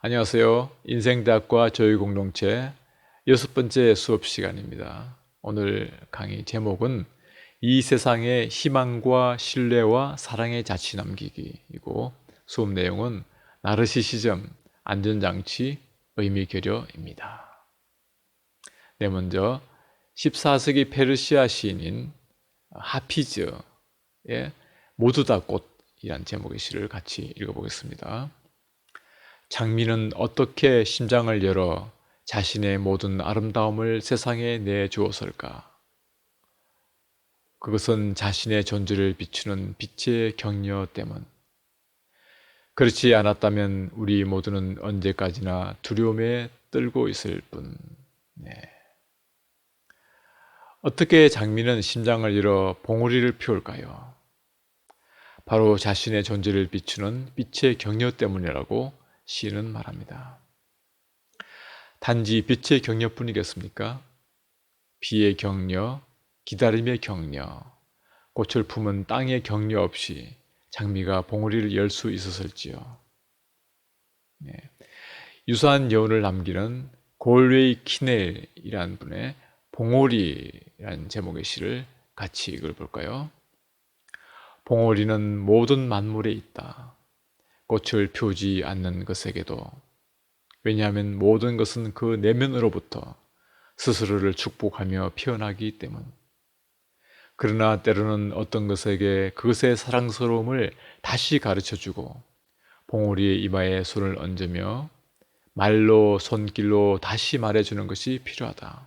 안녕하세요. 인생대학과 교육공동체 6번째 수업 시간입니다. 오늘 강의 제목은 이 세상의 희망과 신뢰와 사랑의 자취 남기기이고, 수업 내용은 나르시시즘, 안전장치, 의미 결여입니다. 네, 먼저 14세기 페르시아 시인인 하피즈의 모두 다 꽃이란 제목의 시를 같이 읽어보겠습니다. 장미는 어떻게 심장을 열어 자신의 모든 아름다움을 세상에 내주었을까? 그것은 자신의 존재를 비추는 빛의 격려 때문. 그렇지 않았다면 우리 모두는 언제까지나 두려움에 떨고 있을 뿐. 네. 어떻게 장미는 심장을 열어 봉우리를 피울까요? 바로 자신의 존재를 비추는 빛의 격려 때문이라고 시인은 말합니다. 단지 빛의 격려뿐이겠습니까? 비의 격려, 기다림의 격려, 꽃을 품은 땅의 격려 없이 장미가 봉우리를 열 수 있었을지요. 네. 유사한 여운을 남기는 골웨이 키넬이라는 분의 봉오리라는 제목의 시를 같이 읽어볼까요? 봉오리는 모든 만물에 있다. 꽃을 피우지 않는 것에게도. 왜냐하면 모든 것은 그 내면으로부터 스스로를 축복하며 피어나기 때문. 그러나 때로는 어떤 것에게 그것의 사랑스러움을 다시 가르쳐주고 봉우리의 이마에 손을 얹으며 말로 손길로 다시 말해주는 것이 필요하다.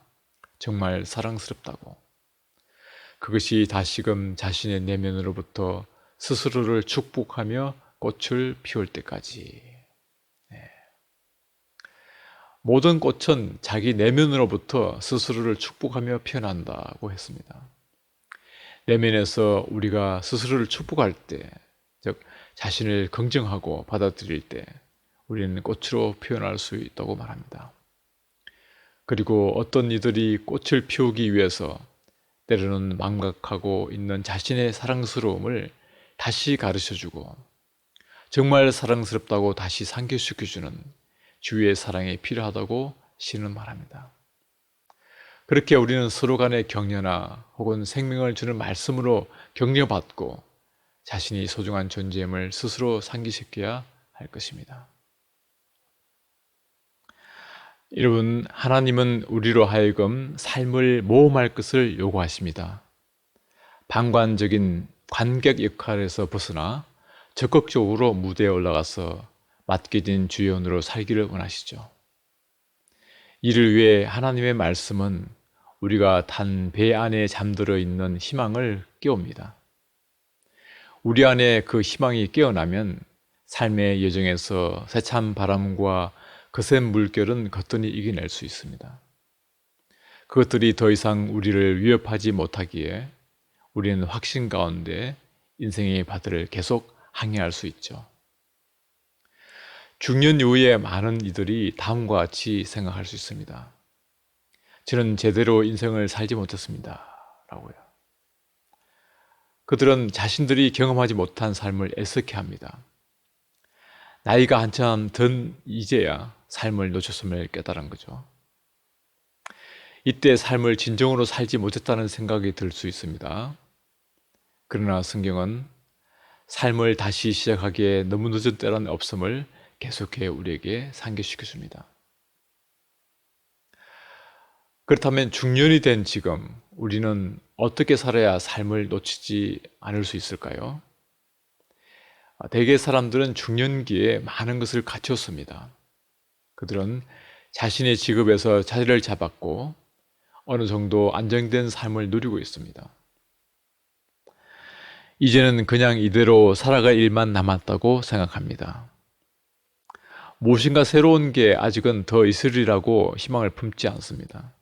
정말 사랑스럽다고. 그것이 다시금 자신의 내면으로부터 스스로를 축복하며 꽃을 피울 때까지. 모든 꽃은 자기 내면으로부터 스스로를 축복하며 피어난다고 했습니다. 내면에서 우리가 스스로를 축복할 때, 즉 자신을 긍정하고 받아들일 때 우리는 꽃으로 표현할 수 있다고 말합니다. 그리고 어떤 이들이 꽃을 피우기 위해서 때로는 망각하고 있는 자신의 사랑스러움을 다시 가르쳐주고 정말 사랑스럽다고 다시 상기시켜주는 주위의 사랑이 필요하다고 시는 말합니다. 그렇게 우리는 서로 간의 격려나 혹은 생명을 주는 말씀으로 격려받고 자신이 소중한 존재임을 스스로 상기시켜야 할 것입니다. 여러분, 하나님은 우리로 하여금 삶을 모험할 것을 요구하십니다. 방관적인 관객 역할에서 벗어나 적극적으로 무대에 올라가서 맡겨진 주연으로 살기를 원하시죠. 이를 위해 하나님의 말씀은 우리가 탄 배 안에 잠들어 있는 희망을 깨웁니다. 우리 안에 그 희망이 깨어나면 삶의 여정에서 세찬 바람과 거센 물결은 거뜬히 이겨낼 수 있습니다. 그것들이 더 이상 우리를 위협하지 못하기에 우리는 확신 가운데 인생의 바다를 계속 항해할 수 있죠. 중년 이후에 많은 이들이 다음과 같이 생각할 수 있습니다. 저는 제대로 인생을 살지 못했습니다. 라고요. 그들은 자신들이 경험하지 못한 삶을 애석해 합니다. 나이가 한참 든 이제야 삶을 놓쳤음을 깨달은 거죠. 이때 삶을 진정으로 살지 못했다는 생각이 들 수 있습니다. 그러나 성경은 삶을 다시 시작하기에 너무 늦은 때란 없음을 계속해 우리에게 상기시켜 줍니다. 그렇다면 중년이 된 지금 우리는 어떻게 살아야 삶을 놓치지 않을 수 있을까요? 대개 사람들은 중년기에 많은 것을 갖췄습니다. 그들은 자신의 직업에서 자리를 잡았고 어느 정도 안정된 삶을 누리고 있습니다. 이제는 그냥 이대로 살아갈 일만 남았다고 생각합니다. 무엇인가 새로운 게 아직은 더 있으리라고 희망을 품지 않습니다.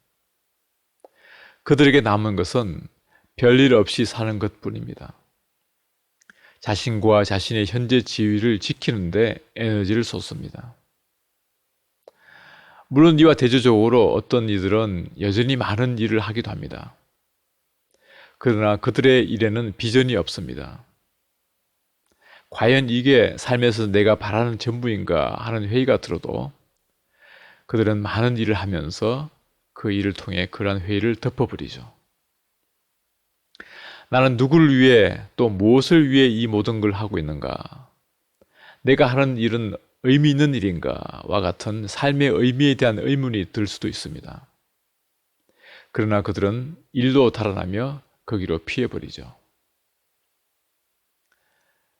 그들에게 남은 것은 별일 없이 사는 것뿐입니다. 자신과 자신의 현재 지위를 지키는데 에너지를 쏟습니다. 물론 이와 대조적으로 어떤 이들은 여전히 많은 일을 하기도 합니다. 그러나 그들의 일에는 비전이 없습니다. 과연 이게 삶에서 내가 바라는 전부인가 하는 회의가 들어도 그들은 많은 일을 하면서 그 일을 통해 그러한 회의를 덮어버리죠. 나는 누구를 위해 또 무엇을 위해 이 모든 걸 하고 있는가? 내가 하는 일은 의미 있는 일인가?와 같은 삶의 의미에 대한 의문이 들 수도 있습니다. 그러나 그들은 일로 달아나며 거기로 피해버리죠.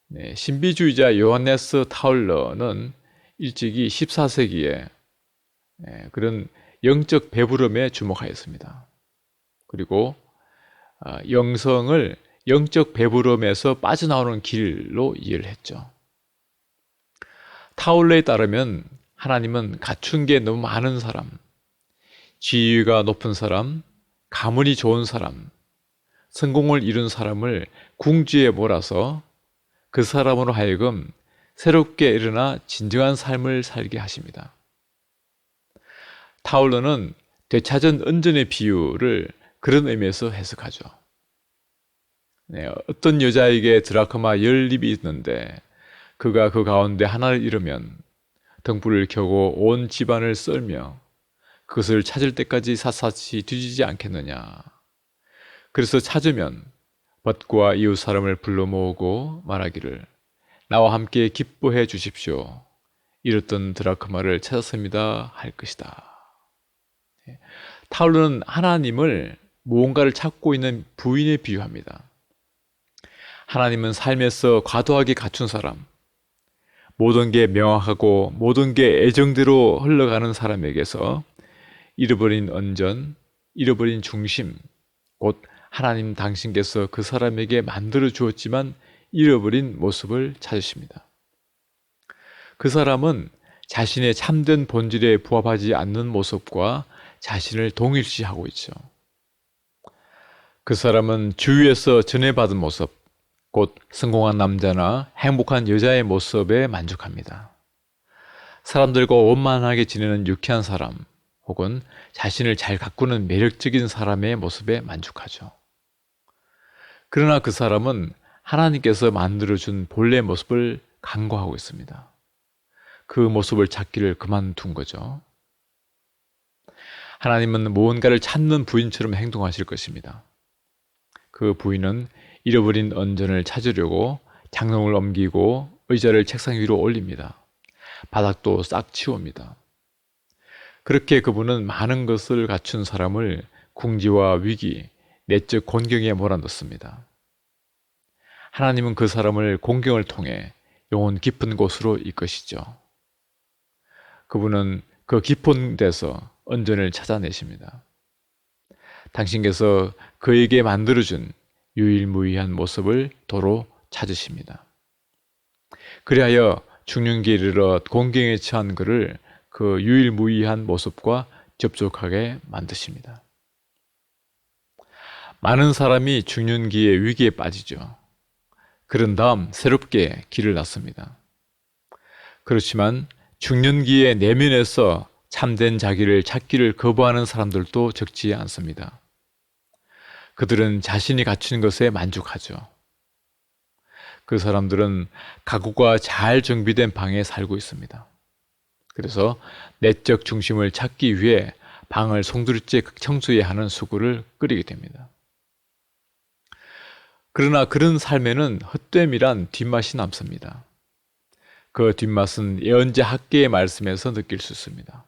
네, 신비주의자 요하네스 타울러는 일찍이 14세기에 그런 영적 배부름에 주목하였습니다. 그리고 영성을 영적 배부름에서 빠져나오는 길로 이해를 했죠. 타울러에 따르면 하나님은 갖춘 게 너무 많은 사람, 지위가 높은 사람, 가문이 좋은 사람, 성공을 이룬 사람을 궁지에 몰아서 그 사람으로 하여금 새롭게 일어나 진정한 삶을 살게 하십니다. 타울러는 되찾은 은전의 비유를 그런 의미에서 해석하죠. 네, 어떤 여자에게 드라크마 10립이 있는데 그가 그 가운데 하나를 잃으면 등불을 켜고 온 집안을 썰며 그것을 찾을 때까지 샅샅이 뒤지지 않겠느냐. 그래서 찾으면 벗과 이웃 사람을 불러 모으고 말하기를 나와 함께 기뻐해 주십시오. 잃었던 드라크마를 찾았습니다. 할 것이다. 타울러는 하나님을 무언가를 찾고 있는 부인에 비유합니다. 하나님은 삶에서 과도하게 갖춘 사람, 모든 게 명확하고 모든 게 애정대로 흘러가는 사람에게서 잃어버린 언전, 잃어버린 중심, 곧 하나님 당신께서 그 사람에게 만들어 주었지만 잃어버린 모습을 찾으십니다. 그 사람은 자신의 참된 본질에 부합하지 않는 모습과 자신을 동일시하고 있죠. 그 사람은 주위에서 전해받은 모습, 곧 성공한 남자나 행복한 여자의 모습에 만족합니다. 사람들과 원만하게 지내는 유쾌한 사람, 혹은 자신을 잘 가꾸는 매력적인 사람의 모습에 만족하죠. 그러나 그 사람은 하나님께서 만들어준 본래 모습을 간과하고 있습니다. 그 모습을 찾기를 그만둔 거죠. 하나님은 무언가를 찾는 부인처럼 행동하실 것입니다. 그 부인은 잃어버린 언전을 찾으려고 장롱을 옮기고 의자를 책상 위로 올립니다. 바닥도 싹 치웁니다. 그렇게 그분은 많은 것을 갖춘 사람을 궁지와 위기, 내적 곤경에 몰아넣습니다. 하나님은 그 사람을 공경을 통해 영혼 깊은 곳으로 이끄시죠. 그분은 그 깊은 데서 언전을 찾아내십니다. 당신께서 그에게 만들어준 유일무이한 모습을 도로 찾으십니다. 그리하여 중년기에 이르러 곤경에 처한 그를 그 유일무이한 모습과 접촉하게 만드십니다. 많은 사람이 중년기의 위기에 빠지죠. 그런 다음 새롭게 길을 낳습니다. 그렇지만 중년기의 내면에서 참된 자기를 찾기를 거부하는 사람들도 적지 않습니다. 그들은 자신이 갖춘 것에 만족하죠. 그 사람들은 가구가 잘 정비된 방에 살고 있습니다. 그래서 내적 중심을 찾기 위해 방을 송두리째 청소해야 하는 수고를 끓이게 됩니다. 그러나 그런 삶에는 헛됨이란 뒷맛이 남습니다. 그 뒷맛은 예언자 학개의 말씀에서 느낄 수 있습니다.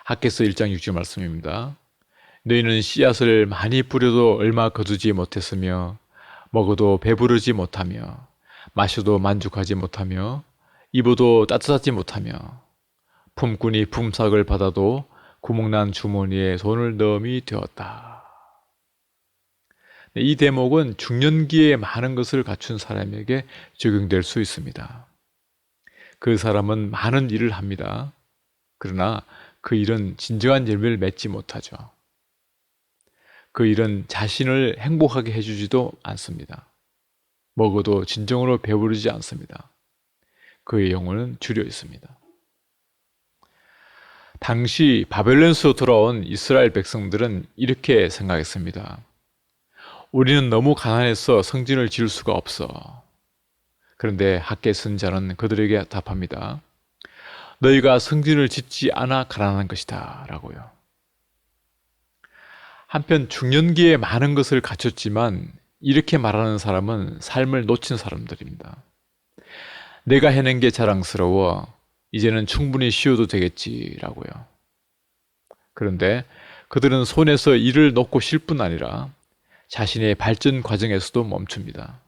학개서 1장 6절 말씀입니다. 너희는 씨앗을 많이 뿌려도 얼마 거두지 못했으며 먹어도 배부르지 못하며 마셔도 만족하지 못하며 입어도 따뜻하지 못하며 품꾼이 품삯을 받아도 구멍난 주머니에 손을 넣음이 되었다. 이 대목은 중년기에 많은 것을 갖춘 사람에게 적용될 수 있습니다. 그 사람은 많은 일을 합니다. 그러나 그 일은 진정한 열매를 맺지 못하죠. 그 일은 자신을 행복하게 해주지도 않습니다. 먹어도 진정으로 배부르지 않습니다. 그의 영혼은 줄여 있습니다. 당시 바벨론에서 돌아온 이스라엘 백성들은 이렇게 생각했습니다. 우리는 너무 가난해서 성전을 지을 수가 없어. 그런데 학계 선지자는 그들에게 답합니다. 너희가 성전을 짓지 않아 가난한 것이다 라고요. 한편 중년기에 많은 것을 갖췄지만 이렇게 말하는 사람은 삶을 놓친 사람들입니다. 내가 해낸 게 자랑스러워 이제는 충분히 쉬어도 되겠지라고요. 그런데 그들은 손에서 일을 놓고 쉴 뿐 아니라 자신의 발전 과정에서도 멈춥니다.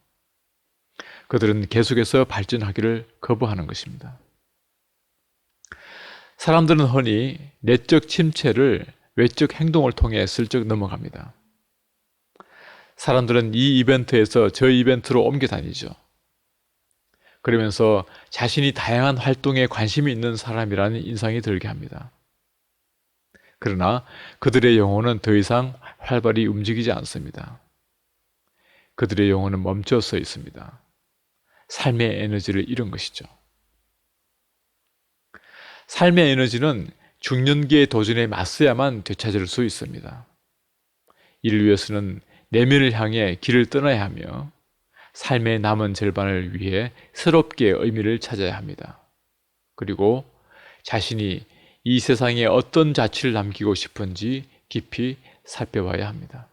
그들은 계속해서 발전하기를 거부하는 것입니다. 사람들은 흔히 내적 침체를 외적 행동을 통해 슬쩍 넘어갑니다. 사람들은 이 이벤트에서 저 이벤트로 옮겨 다니죠. 그러면서 자신이 다양한 활동에 관심이 있는 사람이라는 인상이 들게 합니다. 그러나 그들의 영혼은 더 이상 활발히 움직이지 않습니다. 그들의 영혼은 멈춰서 있습니다. 삶의 에너지를 잃은 것이죠. 삶의 에너지는 중년기의 도전에 맞서야만 되찾을 수 있습니다. 이를 위해서는 내면을 향해 길을 떠나야 하며 삶의 남은 절반을 위해 새롭게 의미를 찾아야 합니다. 그리고 자신이 이 세상에 어떤 자취를 남기고 싶은지 깊이 살펴봐야 합니다.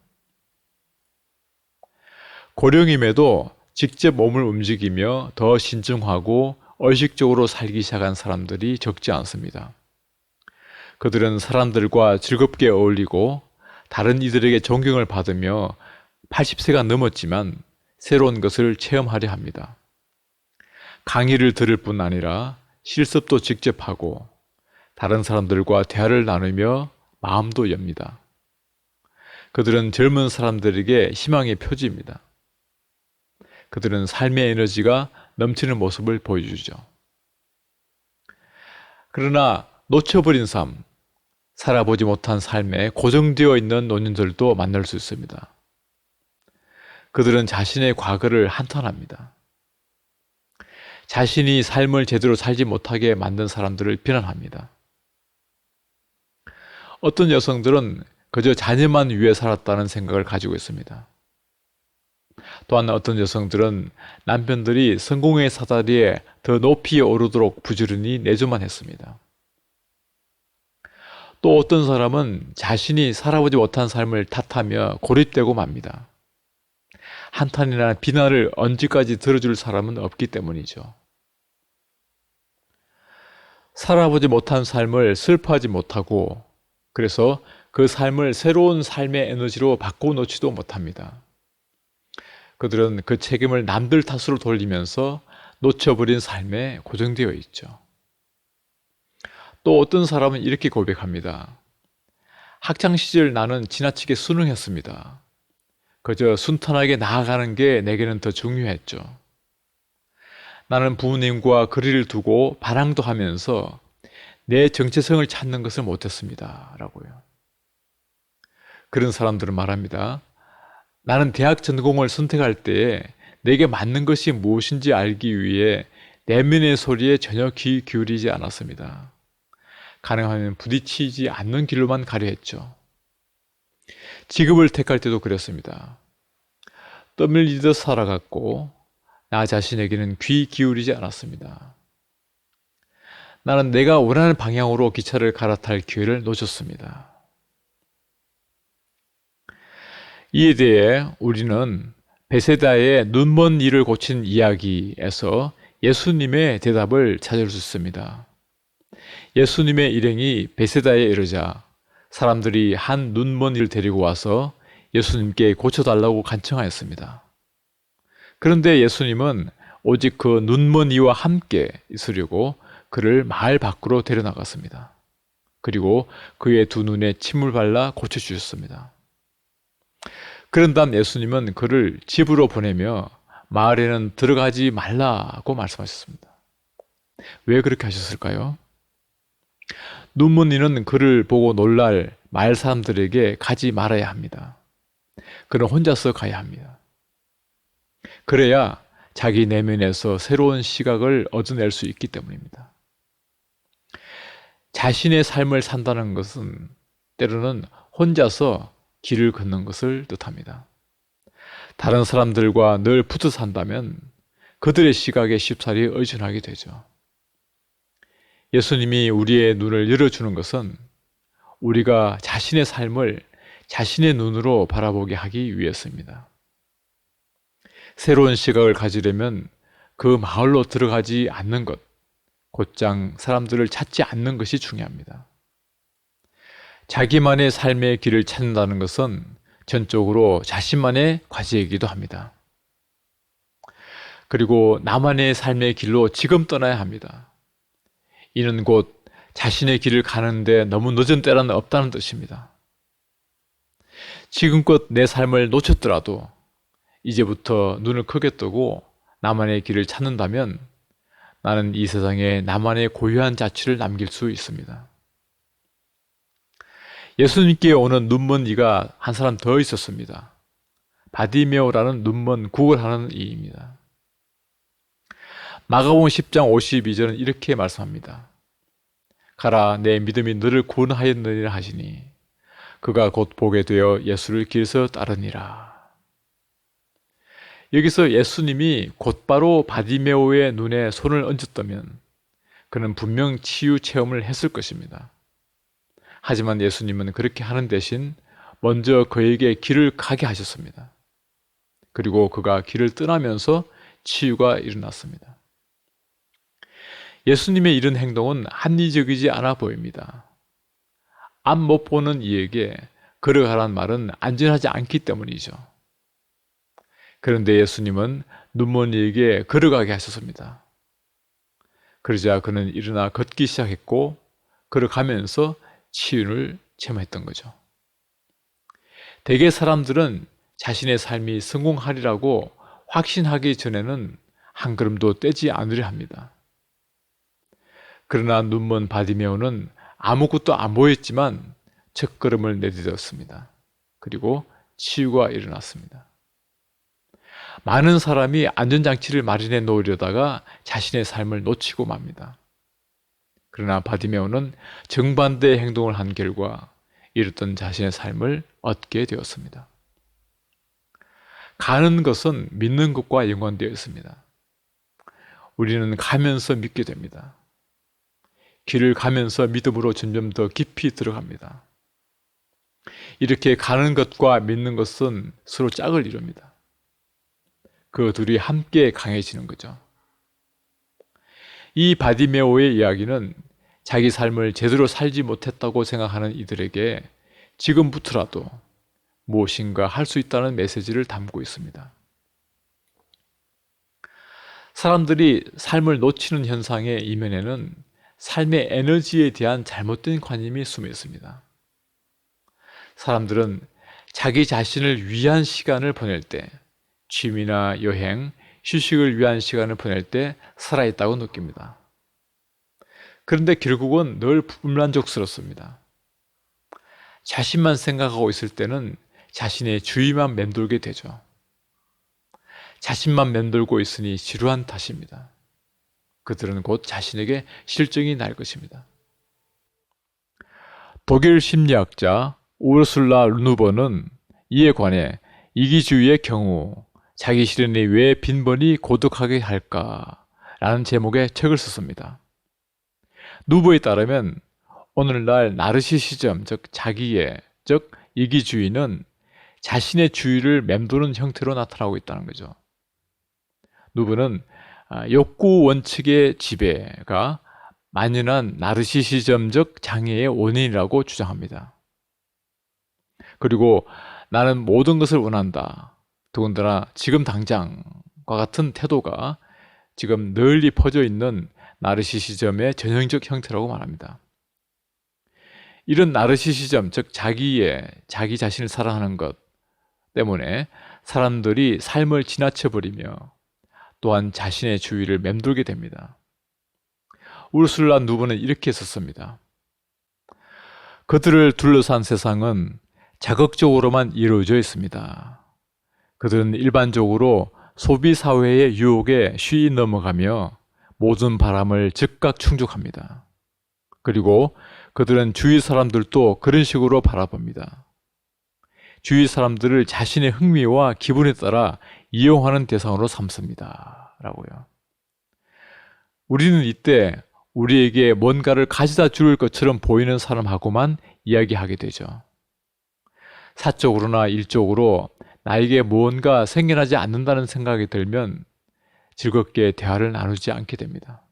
고령임에도 직접 몸을 움직이며 더 신중하고 의식적으로 살기 시작한 사람들이 적지 않습니다. 그들은 사람들과 즐겁게 어울리고 다른 이들에게 존경을 받으며 80세가 넘었지만 새로운 것을 체험하려 합니다. 강의를 들을 뿐 아니라 실습도 직접 하고 다른 사람들과 대화를 나누며 마음도 엽니다. 그들은 젊은 사람들에게 희망의 표지입니다. 그들은 삶의 에너지가 넘치는 모습을 보여주죠. 그러나 놓쳐버린 삶, 살아보지 못한 삶에 고정되어 있는 노년들도 만날 수 있습니다. 그들은 자신의 과거를 한탄합니다. 자신이 삶을 제대로 살지 못하게 만든 사람들을 비난합니다. 어떤 여성들은 그저 자녀만 위해 살았다는 생각을 가지고 있습니다. 또한 어떤 여성들은 남편들이 성공의 사다리에 더 높이 오르도록 부지런히 내조만 했습니다. 또 어떤 사람은 자신이 살아보지 못한 삶을 탓하며 고립되고 맙니다. 한탄이나 비난을 언제까지 들어줄 사람은 없기 때문이죠. 살아보지 못한 삶을 슬퍼하지 못하고 그래서 그 삶을 새로운 삶의 에너지로 바꿔놓지도 못합니다. 그들은 그 책임을 남들 탓으로 돌리면서 놓쳐버린 삶에 고정되어 있죠. 또 어떤 사람은 이렇게 고백합니다. 학창시절 나는 지나치게 순응했습니다. 그저 순탄하게 나아가는 게 내게는 더 중요했죠. 나는 부모님과 거리를 두고 반항도 하면서 내 정체성을 찾는 것을 못했습니다. 라고요. 그런 사람들은 말합니다. 나는 대학 전공을 선택할 때에 내게 맞는 것이 무엇인지 알기 위해 내면의 소리에 전혀 귀 기울이지 않았습니다. 가능하면 부딪히지 않는 길로만 가려 했죠. 직업을 택할 때도 그랬습니다. 떠밀리듯 살아갔고 나 자신에게는 귀 기울이지 않았습니다. 나는 내가 원하는 방향으로 기차를 갈아탈 기회를 놓쳤습니다. 이에 대해 우리는 베세다의 눈먼 이를 고친 이야기에서 예수님의 대답을 찾을 수 있습니다. 예수님의 일행이 베세다에 이르자 사람들이 한 눈먼 이를 데리고 와서 예수님께 고쳐달라고 간청하였습니다. 그런데 예수님은 오직 그 눈먼 이와 함께 있으려고 그를 마을 밖으로 데려나갔습니다. 그리고 그의 두 눈에 침을 발라 고쳐주셨습니다. 그런 다음 예수님은 그를 집으로 보내며 마을에는 들어가지 말라고 말씀하셨습니다. 왜 그렇게 하셨을까요? 눈먼 이는 그를 보고 놀랄 마을 사람들에게 가지 말아야 합니다. 그는 혼자서 가야 합니다. 그래야 자기 내면에서 새로운 시각을 얻어낼 수 있기 때문입니다. 자신의 삶을 산다는 것은 때로는 혼자서 길을 걷는 것을 뜻합니다. 다른 사람들과 늘 붙어 산다면 그들의 시각에 쉽사리 의존하게 되죠. 예수님이 우리의 눈을 열어주는 것은 우리가 자신의 삶을 자신의 눈으로 바라보게 하기 위해서입니다. 새로운 시각을 가지려면 그 마을로 들어가지 않는 것, 곧장 사람들을 찾지 않는 것이 중요합니다. 자기만의 삶의 길을 찾는다는 것은 전적으로 자신만의 과제이기도 합니다. 그리고 나만의 삶의 길로 지금 떠나야 합니다. 이는 곧 자신의 길을 가는데 너무 늦은 때란 없다는 뜻입니다. 지금껏 내 삶을 놓쳤더라도 이제부터 눈을 크게 뜨고 나만의 길을 찾는다면 나는 이 세상에 나만의 고유한 자취를 남길 수 있습니다. 예수님께 오는 눈먼 이가 한 사람 더 있었습니다. 바디메오라는 눈먼 구걸하는 이입니다. 마가복음 10장 52절은 이렇게 말씀합니다. 가라, 내 믿음이 너를 구원하였느니라 하시니 그가 곧 보게 되어 예수를 길에서 따르니라. 여기서 예수님이 곧바로 바디메오의 눈에 손을 얹었다면 그는 분명 치유 체험을 했을 것입니다. 하지만 예수님은 그렇게 하는 대신 먼저 그에게 길을 가게 하셨습니다. 그리고 그가 길을 떠나면서 치유가 일어났습니다. 예수님의 이런 행동은 합리적이지 않아 보입니다. 앞 못 보는 이에게 걸어가란 말은 안전하지 않기 때문이죠. 그런데 예수님은 눈먼 이에게 걸어가게 하셨습니다. 그러자 그는 일어나 걷기 시작했고 걸어가면서 치유를 체험했던 거죠. 대개 사람들은 자신의 삶이 성공하리라고 확신하기 전에는 한 걸음도 떼지 않으려 합니다. 그러나 눈먼 바디메오는 아무것도 안 보였지만 첫 걸음을 내딛었습니다. 그리고 치유가 일어났습니다. 많은 사람이 안전장치를 마련해 놓으려다가 자신의 삶을 놓치고 맙니다. 그러나 바디메오는 정반대의 행동을 한 결과 잃었던 자신의 삶을 얻게 되었습니다. 가는 것은 믿는 것과 연관되어 있습니다. 우리는 가면서 믿게 됩니다. 길을 가면서 믿음으로 점점 더 깊이 들어갑니다. 이렇게 가는 것과 믿는 것은 서로 짝을 이룹니다. 그 둘이 함께 강해지는 거죠. 이 바디메오의 이야기는 자기 삶을 제대로 살지 못했다고 생각하는 이들에게 지금부터라도 무엇인가 할 수 있다는 메시지를 담고 있습니다. 사람들이 삶을 놓치는 현상의 이면에는 삶의 에너지에 대한 잘못된 관념이 숨어 있습니다. 사람들은 자기 자신을 위한 시간을 보낼 때, 취미나 여행, 휴식을 위한 시간을 보낼 때 살아있다고 느낍니다. 그런데 결국은 늘 불만족스럽습니다. 자신만 생각하고 있을 때는 자신의 주위만 맴돌게 되죠. 자신만 맴돌고 있으니 지루한 탓입니다. 그들은 곧 자신에게 실증이 날 것입니다. 독일 심리학자 우르술라 누버는 이에 관해 이기주의의 경우 자기 실현이 왜 빈번히 고독하게 할까라는 제목의 책을 썼습니다. 누버에 따르면 오늘날 나르시시즘, 즉 자기애, 즉 이기주의는 자신의 주위를 맴도는 형태로 나타나고 있다는 거죠. 누버는 욕구 원칙의 지배가 만연한 나르시시즘적 장애의 원인이라고 주장합니다. 그리고 나는 모든 것을 원한다. 더군다나 지금 당장과 같은 태도가 지금 널리 퍼져 있는 나르시시즘의 전형적 형태라고 말합니다. 이런 나르시시즘, 즉 자기의 자기 자신을 사랑하는 것 때문에 사람들이 삶을 지나쳐버리며 또한 자신의 주위를 맴돌게 됩니다. 우르술라 누브는 이렇게 썼습니다. 그들을 둘러싼 세상은 자극적으로만 이루어져 있습니다. 그들은 일반적으로 소비사회의 유혹에 쉬이 넘어가며 모든 바람을 즉각 충족합니다. 그리고 그들은 주위 사람들도 그런 식으로 바라봅니다. 주위 사람들을 자신의 흥미와 기분에 따라 이용하는 대상으로 삼습니다. 우리는 이때 우리에게 뭔가를 가져다 줄 것처럼 보이는 사람하고만 이야기하게 되죠. 사적으로나 일적으로 나에게 무언가 생겨나지 않는다는 생각이 들면 즐겁게 대화를 나누지 않게 됩니다.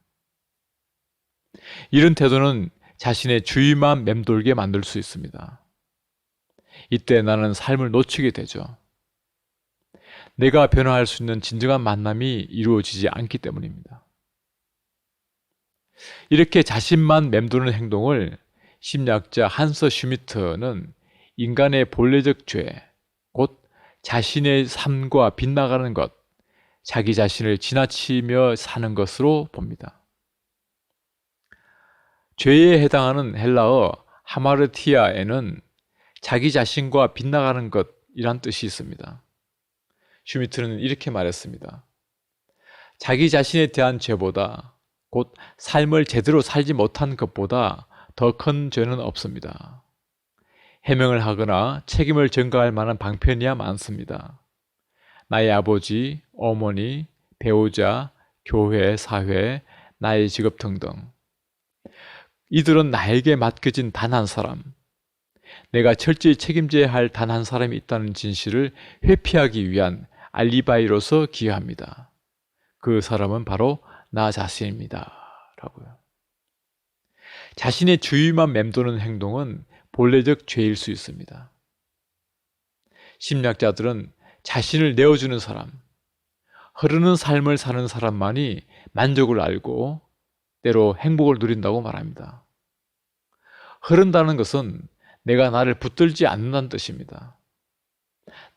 이런 태도는 자신의 주의만 맴돌게 만들 수 있습니다. 이때 나는 삶을 놓치게 되죠. 내가 변화할 수 있는 진정한 만남이 이루어지지 않기 때문입니다. 이렇게 자신만 맴도는 행동을 심리학자 한서 슈미트는 인간의 본래적 죄, 곧 자신의 삶과 빗나가는 것, 자기 자신을 지나치며 사는 것으로 봅니다. 죄에 해당하는 헬라어 하마르티아에는 자기 자신과 빗나가는 것이란 뜻이 있습니다. 슈미트는 이렇게 말했습니다. 자기 자신에 대한 죄보다, 곧 삶을 제대로 살지 못한 것보다 더 큰 죄는 없습니다. 해명을 하거나 책임을 전가할 만한 방편이야 많습니다. 나의 아버지, 어머니, 배우자, 교회, 사회, 나의 직업 등등. 이들은 나에게 맡겨진 단 한 사람, 내가 철저히 책임져야 할 단 한 사람이 있다는 진실을 회피하기 위한 알리바이로서 기여합니다. 그 사람은 바로 나 자신입니다. 라고요. 자신의 주위만 맴도는 행동은 본래적 죄일 수 있습니다. 심리학자들은 자신을 내어주는 사람, 흐르는 삶을 사는 사람만이 만족을 알고 때로 행복을 누린다고 말합니다. 흐른다는 것은 내가 나를 붙들지 않는다는 뜻입니다.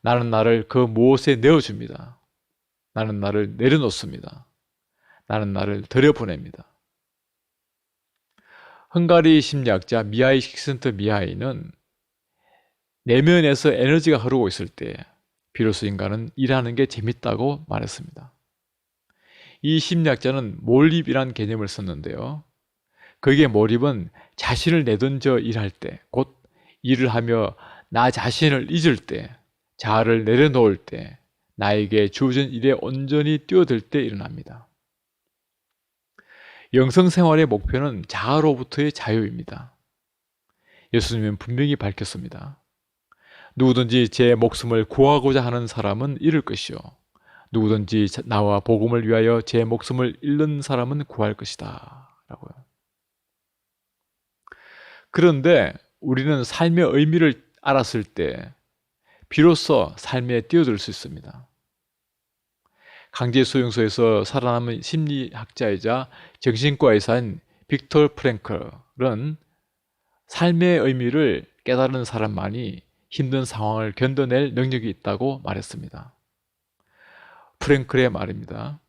나는 나를 그 무엇에 내어줍니다. 나는 나를 내려놓습니다. 나는 나를 들여보냅니다. 헝가리 심리학자 미하이 식센트미하이는 내면에서 에너지가 흐르고 있을 때 비로소 인간은 일하는 게 재밌다고 말했습니다. 이 심리학자는 몰입이란 개념을 썼는데요. 그게 몰입은 자신을 내던져 일할 때, 곧 일을 하며 나 자신을 잊을 때, 자아를 내려놓을 때, 나에게 주어진 일에 온전히 뛰어들 때 일어납니다. 영성생활의 목표는 자아로부터의 자유입니다. 예수님은 분명히 밝혔습니다. 누구든지 제 목숨을 구하고자 하는 사람은 잃을 것이요, 누구든지 나와 복음을 위하여 제 목숨을 잃는 사람은 구할 것이다 라고요. 그런데 우리는 삶의 의미를 알았을 때 비로소 삶에 뛰어들 수 있습니다. 강제수용소에서 살아남은 심리학자이자 정신과 의사인 빅토르 프랭클은 삶의 의미를 깨달은 사람만이 힘든 상황을 견뎌낼 능력이 있다고 말했습니다. 프랭클의 말입니다.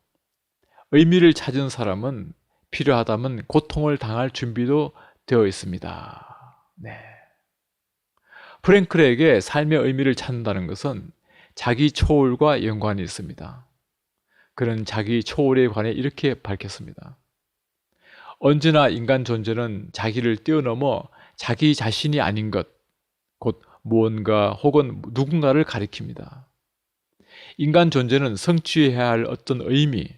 의미를 찾은 사람은 필요하다면 고통을 당할 준비도 되어 있습니다. 네. 프랭클에게 삶의 의미를 찾는다는 것은 자기 초월과 연관이 있습니다. 그는 자기 초월에 관해 이렇게 밝혔습니다. 언제나 인간 존재는 자기를 뛰어넘어 자기 자신이 아닌 것, 곧 무언가 혹은 누군가를 가리킵니다. 인간 존재는 성취해야 할 어떤 의미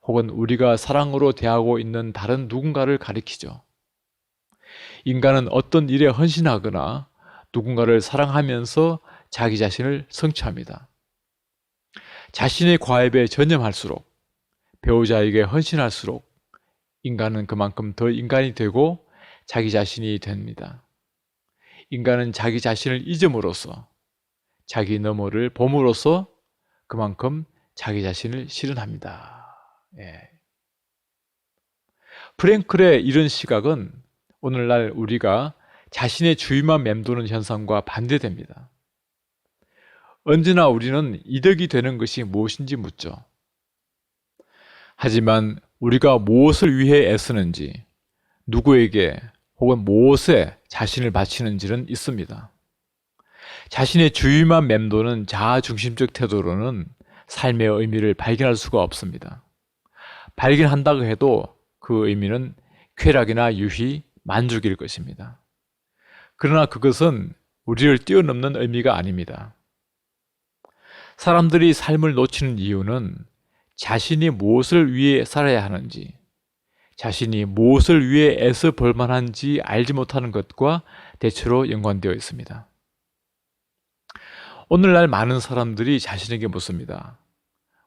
혹은 우리가 사랑으로 대하고 있는 다른 누군가를 가리키죠. 인간은 어떤 일에 헌신하거나 누군가를 사랑하면서 자기 자신을 성취합니다. 자신의 과업에 전념할수록, 배우자에게 헌신할수록 인간은 그만큼 더 인간이 되고 자기 자신이 됩니다. 인간은 자기 자신을 잊음으로써, 자기 너머를 봄으로써 그만큼 자기 자신을 실현합니다. 예. 프랭클의 이런 시각은 오늘날 우리가 자신의 주위만 맴도는 현상과 반대됩니다. 언제나 우리는 이득이 되는 것이 무엇인지 묻죠. 하지만 우리가 무엇을 위해 애쓰는지, 누구에게 혹은 무엇에 자신을 바치는지는 있습니다. 자신의 주위만 맴도는 자아중심적 태도로는 삶의 의미를 발견할 수가 없습니다. 발견한다고 해도 그 의미는 쾌락이나 유희, 만족일 것입니다. 그러나 그것은 우리를 뛰어넘는 의미가 아닙니다. 사람들이 삶을 놓치는 이유는 자신이 무엇을 위해 살아야 하는지, 자신이 무엇을 위해 애써 벌만한지 알지 못하는 것과 대체로 연관되어 있습니다. 오늘날 많은 사람들이 자신에게 묻습니다.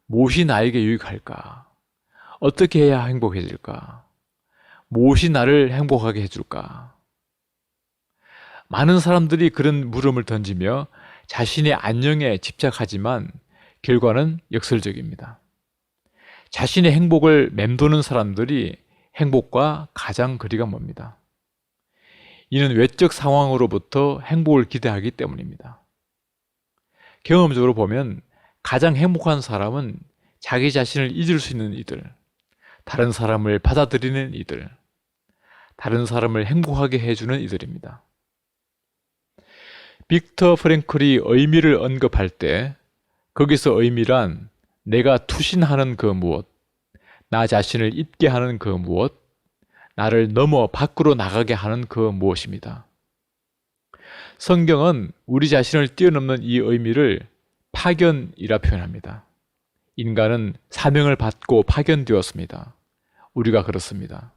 무엇이 나에게 유익할까? 어떻게 해야 행복해질까? 무엇이 나를 행복하게 해줄까? 많은 사람들이 그런 물음을 던지며 자신의 안녕에 집착하지만 결과는 역설적입니다. 자신의 행복을 맴도는 사람들이 행복과 가장 거리가 멉니다. 이는 외적 상황으로부터 행복을 기대하기 때문입니다. 경험적으로 보면 가장 행복한 사람은 자기 자신을 잊을 수 있는 이들, 다른 사람을 받아들이는 이들, 다른 사람을 행복하게 해주는 이들입니다. 빅터 프랭클이 의미를 언급할 때 거기서 의미란 내가 투신하는 그 무엇, 나 자신을 잊게 하는 그 무엇, 나를 넘어 밖으로 나가게 하는 그 무엇입니다. 성경은 우리 자신을 뛰어넘는 이 의미를 파견이라 표현합니다. 인간은 사명을 받고 파견되었습니다. 우리가 그렇습니다.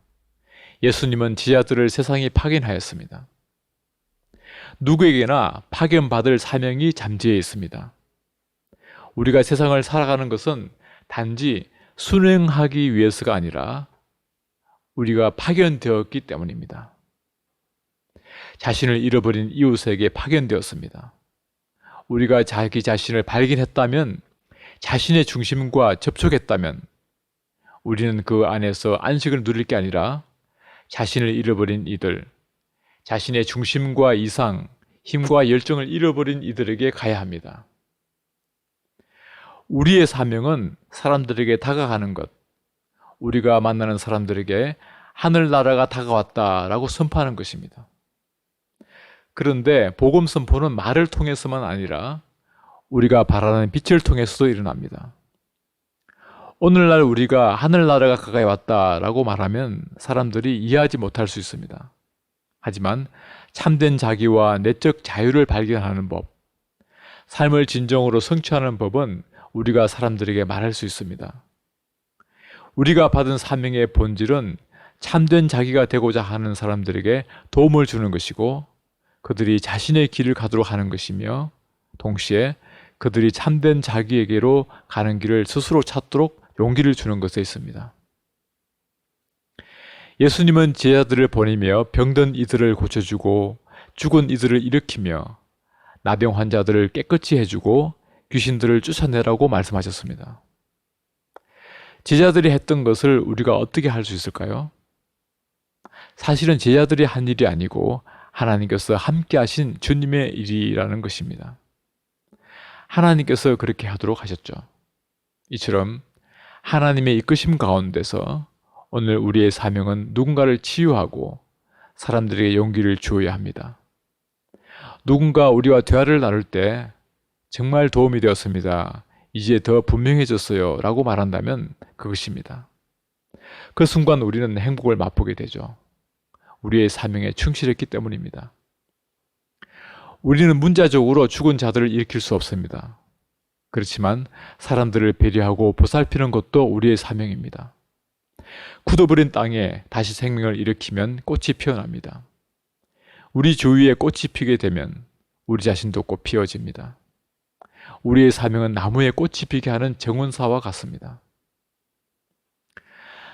예수님은 제자들을 세상에 파견하였습니다. 누구에게나 파견받을 사명이 잠재해 있습니다. 우리가 세상을 살아가는 것은 단지 순응하기 위해서가 아니라 우리가 파견되었기 때문입니다. 자신을 잃어버린 이웃에게 파견되었습니다. 우리가 자기 자신을 발견했다면, 자신의 중심과 접촉했다면 우리는 그 안에서 안식을 누릴 게 아니라 자신을 잃어버린 이들, 자신의 중심과 이상, 힘과 열정을 잃어버린 이들에게 가야 합니다. 우리의 사명은 사람들에게 다가가는 것, 우리가 만나는 사람들에게 하늘나라가 다가왔다라고 선포하는 것입니다. 그런데 복음 선포는 말을 통해서만 아니라 우리가 바라는 빛을 통해서도 일어납니다. 오늘날 우리가 하늘나라가 가까이 왔다라고 말하면 사람들이 이해하지 못할 수 있습니다. 하지만 참된 자기와 내적 자유를 발견하는 법, 삶을 진정으로 성취하는 법은 우리가 사람들에게 말할 수 있습니다. 우리가 받은 사명의 본질은 참된 자기가 되고자 하는 사람들에게 도움을 주는 것이고 그들이 자신의 길을 가도록 하는 것이며 동시에 그들이 참된 자기에게로 가는 길을 스스로 찾도록 용기를 주는 것에 있습니다. 예수님은 제자들을 보내며 병든 이들을 고쳐주고 죽은 이들을 일으키며 나병 환자들을 깨끗이 해주고 귀신들을 쫓아내라고 말씀하셨습니다. 제자들이 했던 것을 우리가 어떻게 할 수 있을까요? 사실은 제자들이 한 일이 아니고 하나님께서 함께 하신 주님의 일이라는 것입니다. 하나님께서 그렇게 하도록 하셨죠. 이처럼 하나님의 이끄심 가운데서 오늘 우리의 사명은 누군가를 치유하고 사람들에게 용기를 주어야 합니다. 누군가 우리와 대화를 나눌 때 정말 도움이 되었습니다. 이제 더 분명해졌어요 라고 말한다면 그것입니다. 그 순간 우리는 행복을 맛보게 되죠. 우리의 사명에 충실했기 때문입니다. 우리는 문자적으로 죽은 자들을 일으킬 수 없습니다. 그렇지만 사람들을 배려하고 보살피는 것도 우리의 사명입니다. 굳어버린 땅에 다시 생명을 일으키면 꽃이 피어납니다. 우리 주위에 꽃이 피게 되면 우리 자신도 꽃 피어집니다. 우리의 사명은 나무에 꽃이 피게 하는 정원사와 같습니다.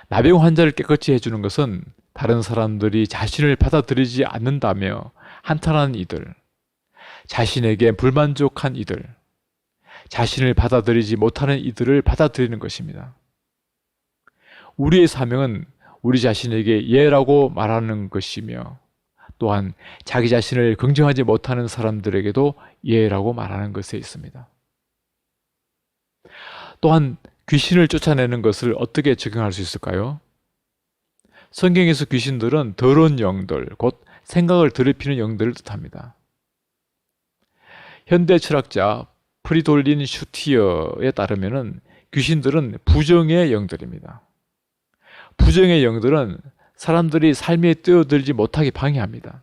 나병 환자를 깨끗이 해주는 것은 다른 사람들이 자신을 받아들이지 않는다며 한탄하는 이들, 자신에게 불만족한 이들, 자신을 받아들이지 못하는 이들을 받아들이는 것입니다. 우리의 사명은 우리 자신에게 예라고 말하는 것이며 또한 자기 자신을 긍정하지 못하는 사람들에게도 예라고 말하는 것에 있습니다. 또한 귀신을 쫓아내는 것을 어떻게 적용할 수 있을까요? 성경에서 귀신들은 더러운 영들, 곧 생각을 더럽히는 영들을 뜻합니다. 현대 철학자 프리돌린 슈티어에 따르면 귀신들은 부정의 영들입니다. 부정의 영들은 사람들이 삶에 뛰어들지 못하게 방해합니다.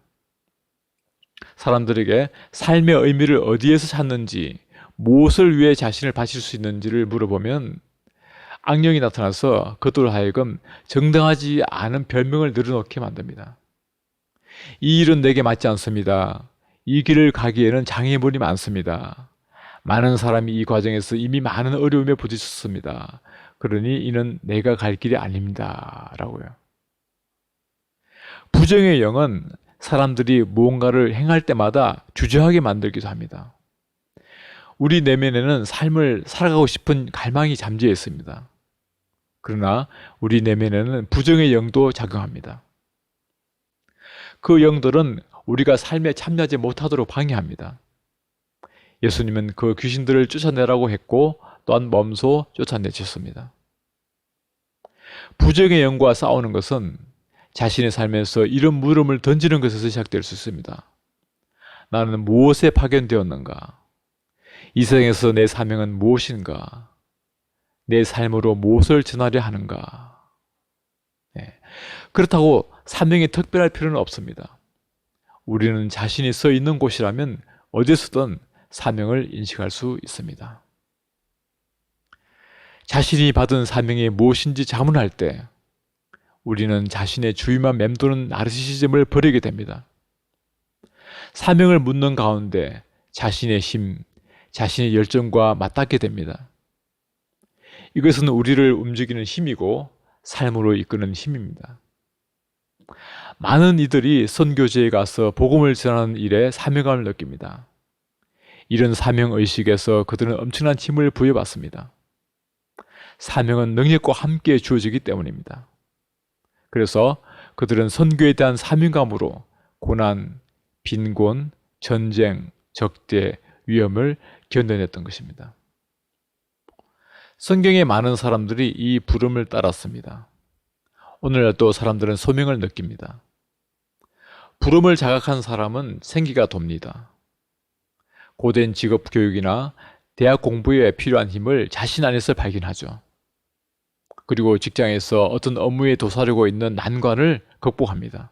사람들에게 삶의 의미를 어디에서 찾는지, 무엇을 위해 자신을 바칠 수 있는지를 물어보면 악령이 나타나서 그들 하여금 정당하지 않은 별명을 늘어놓게 만듭니다. 이 일은 내게 맞지 않습니다. 이 길을 가기에는 장애물이 많습니다. 많은 사람이 이 과정에서 이미 많은 어려움에 부딪혔습니다. 그러니 이는 내가 갈 길이 아닙니다. 라고요. 부정의 영은 사람들이 무언가를 행할 때마다 주저하게 만들기도 합니다. 우리 내면에는 삶을 살아가고 싶은 갈망이 잠재해 있습니다. 그러나 우리 내면에는 부정의 영도 작용합니다. 그 영들은 우리가 삶에 참여하지 못하도록 방해합니다. 예수님은 그 귀신들을 쫓아내라고 했고 또한 몸소 쫓아내셨습니다. 부정의 영과 싸우는 것은 자신의 삶에서 이런 물음을 던지는 것에서 시작될 수 있습니다. 나는 무엇에 파견되었는가? 이 세상에서 내 사명은 무엇인가? 내 삶으로 무엇을 전하려 하는가? 네. 그렇다고 사명이 특별할 필요는 없습니다. 우리는 자신이 서 있는 곳이라면 어디서든 사명을 인식할 수 있습니다. 자신이 받은 사명이 무엇인지 자문할 때 우리는 자신의 주위만 맴도는 나르시시즘을 버리게 됩니다. 사명을 묻는 가운데 자신의 힘, 자신의 열정과 맞닿게 됩니다. 이것은 우리를 움직이는 힘이고 삶으로 이끄는 힘입니다. 많은 이들이 선교지에 가서 복음을 전하는 일에 사명감을 느낍니다. 이런 사명의식에서 그들은 엄청난 힘을 부여받습니다. 사명은 능력과 함께 주어지기 때문입니다. 그래서 그들은 선교에 대한 사명감으로 고난, 빈곤, 전쟁, 적대, 위험을 견뎌냈던 것입니다. 성경의 많은 사람들이 이 부름을 따랐습니다. 오늘날도 사람들은 소명을 느낍니다. 부름을 자각한 사람은 생기가 돕니다. 고된 직업 교육이나 대학 공부에 필요한 힘을 자신 안에서 발견하죠. 그리고 직장에서 어떤 업무에 도사리고 있는 난관을 극복합니다.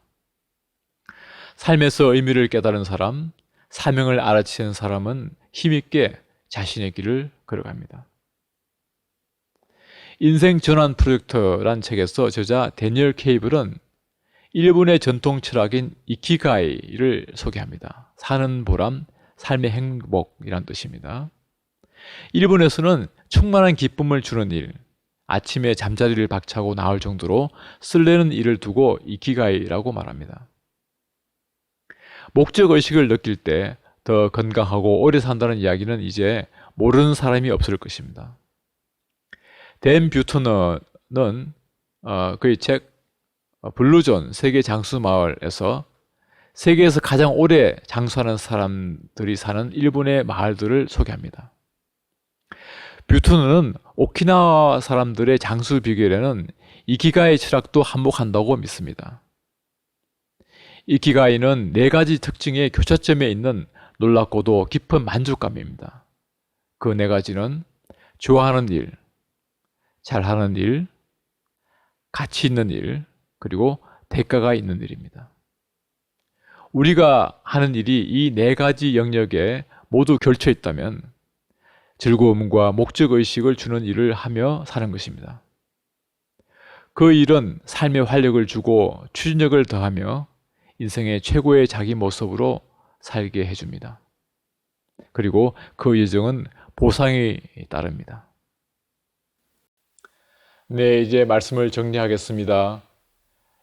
삶에서 의미를 깨달은 사람, 사명을 알아채는 사람은 힘있게 자신의 길을 걸어갑니다. 인생 전환 프로젝트란 책에서 저자 데니얼 케이블은 일본의 전통 철학인 이키가이를 소개합니다. 사는 보람, 삶의 행복이란 뜻입니다. 일본에서는 충만한 기쁨을 주는 일, 아침에 잠자리를 박차고 나올 정도로 설레는 일을 두고 이키가이라고 말합니다. 목적의식을 느낄 때 더 건강하고 오래 산다는 이야기는 이제 모르는 사람이 없을 것입니다. 댄 뷰터너는 그의 책 블루존 세계 장수 마을에서 세계에서 가장 오래 장수하는 사람들이 사는 일본의 마을들을 소개합니다. 뷰터너는 오키나와 사람들의 장수 비결에는 이키가이 철학도 한몫한다고 믿습니다. 이키가이는 4가지 특징의 교차점에 있는 놀랍고도 깊은 만족감입니다. 그 4가지는 좋아하는 일, 잘하는 일, 가치 있는 일, 그리고 대가가 있는 일입니다. 우리가 하는 일이 이 4가지 영역에 모두 걸쳐 있다면 즐거움과 목적의식을 주는 일을 하며 사는 것입니다. 그 일은 삶에 활력을 주고 추진력을 더하며 인생의 최고의 자기 모습으로 살게 해줍니다. 그리고 그 예정은 보상이 따릅니다. 네, 이제 말씀을 정리하겠습니다.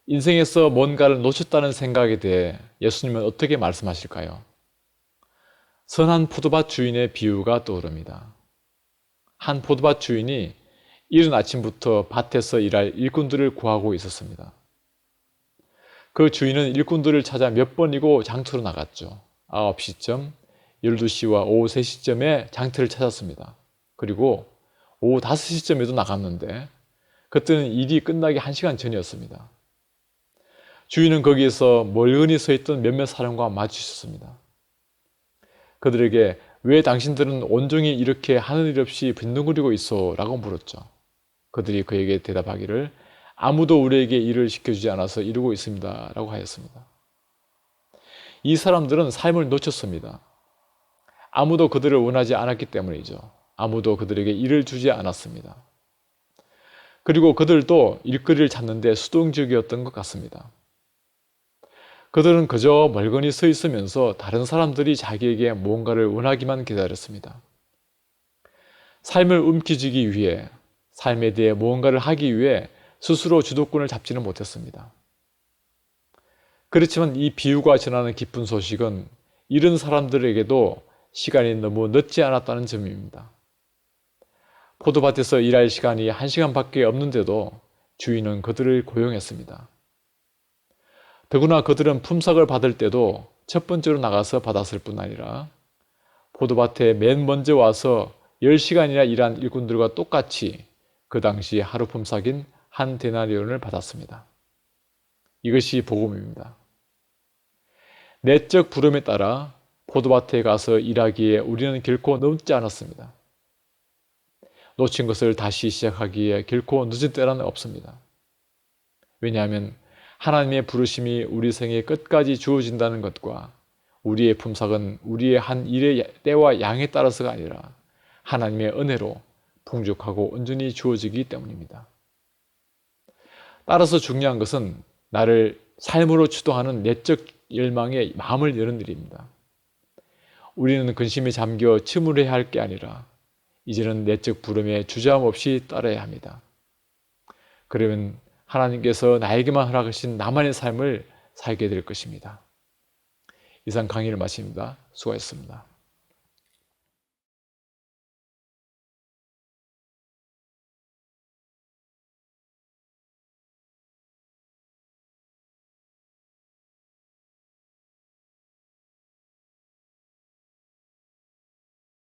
인생에서 뭔가를 놓쳤다는 생각에 대해 예수님은 어떻게 말씀하실까요? 선한 포도밭 주인의 비유가 떠오릅니다. 한 포도밭 주인이 이른 아침부터 밭에서 일할 일꾼들을 구하고 있었습니다. 그 주인은 일꾼들을 찾아 몇 번이고 장터로 나갔죠. 9시쯤, 12시와 오후 3시쯤에 장터를 찾았습니다. 그리고 오후 5시쯤에도 나갔는데 그때는 일이 끝나기 1시간 전이었습니다. 주인은 거기에서 멀리 서 있던 몇몇 사람과 마주쳤습니다. 그들에게 왜 당신들은 온종일 이렇게 하는 일 없이 빈둥거리고 있어? 라고 물었죠. 그들이 그에게 대답하기를 아무도 우리에게 일을 시켜주지 않아서 이러고 있습니다. 라고 하였습니다. 이 사람들은 삶을 놓쳤습니다. 아무도 그들을 원하지 않았기 때문이죠. 아무도 그들에게 일을 주지 않았습니다. 그리고 그들도 일거리를 찾는 데 수동적이었던 것 같습니다. 그들은 그저 멀거니 서 있으면서 다른 사람들이 자기에게 무언가를 원하기만 기다렸습니다. 삶을 움켜쥐기 위해, 삶에 대해 무언가를 하기 위해 스스로 주도권을 잡지는 못했습니다. 그렇지만 이 비유가 전하는 기쁜 소식은 이런 사람들에게도 시간이 너무 늦지 않았다는 점입니다. 포도밭에서 일할 시간이 1시간밖에 없는데도 주인은 그들을 고용했습니다. 더구나 그들은 품삯을 받을 때도 첫 번째로 나가서 받았을 뿐 아니라 포도밭에 맨 먼저 와서 10시간이나 일한 일꾼들과 똑같이 그 당시 하루 품삯인 한 데나리온을 받았습니다. 이것이 복음입니다. 내적 부름에 따라 포도밭에 가서 일하기에 우리는 결코 늦지 않았습니다. 놓친 것을 다시 시작하기에 결코 늦은 때란 없습니다. 왜냐하면 하나님의 부르심이 우리 생의 끝까지 주어진다는 것과 우리의 품삯은 우리의 한 일의 때와 양에 따라서가 아니라 하나님의 은혜로 풍족하고 온전히 주어지기 때문입니다. 따라서 중요한 것은 나를 삶으로 추동하는 내적 열망에 마음을 여는 일입니다. 우리는 근심에 잠겨 침울해야 할 게 아니라 이제는 내적 부름에 주저함 없이 따라야 합니다. 그러면 하나님께서 나에게만 허락하신 나만의 삶을 살게 될 것입니다. 이상 강의를 마칩니다. 수고하셨습니다.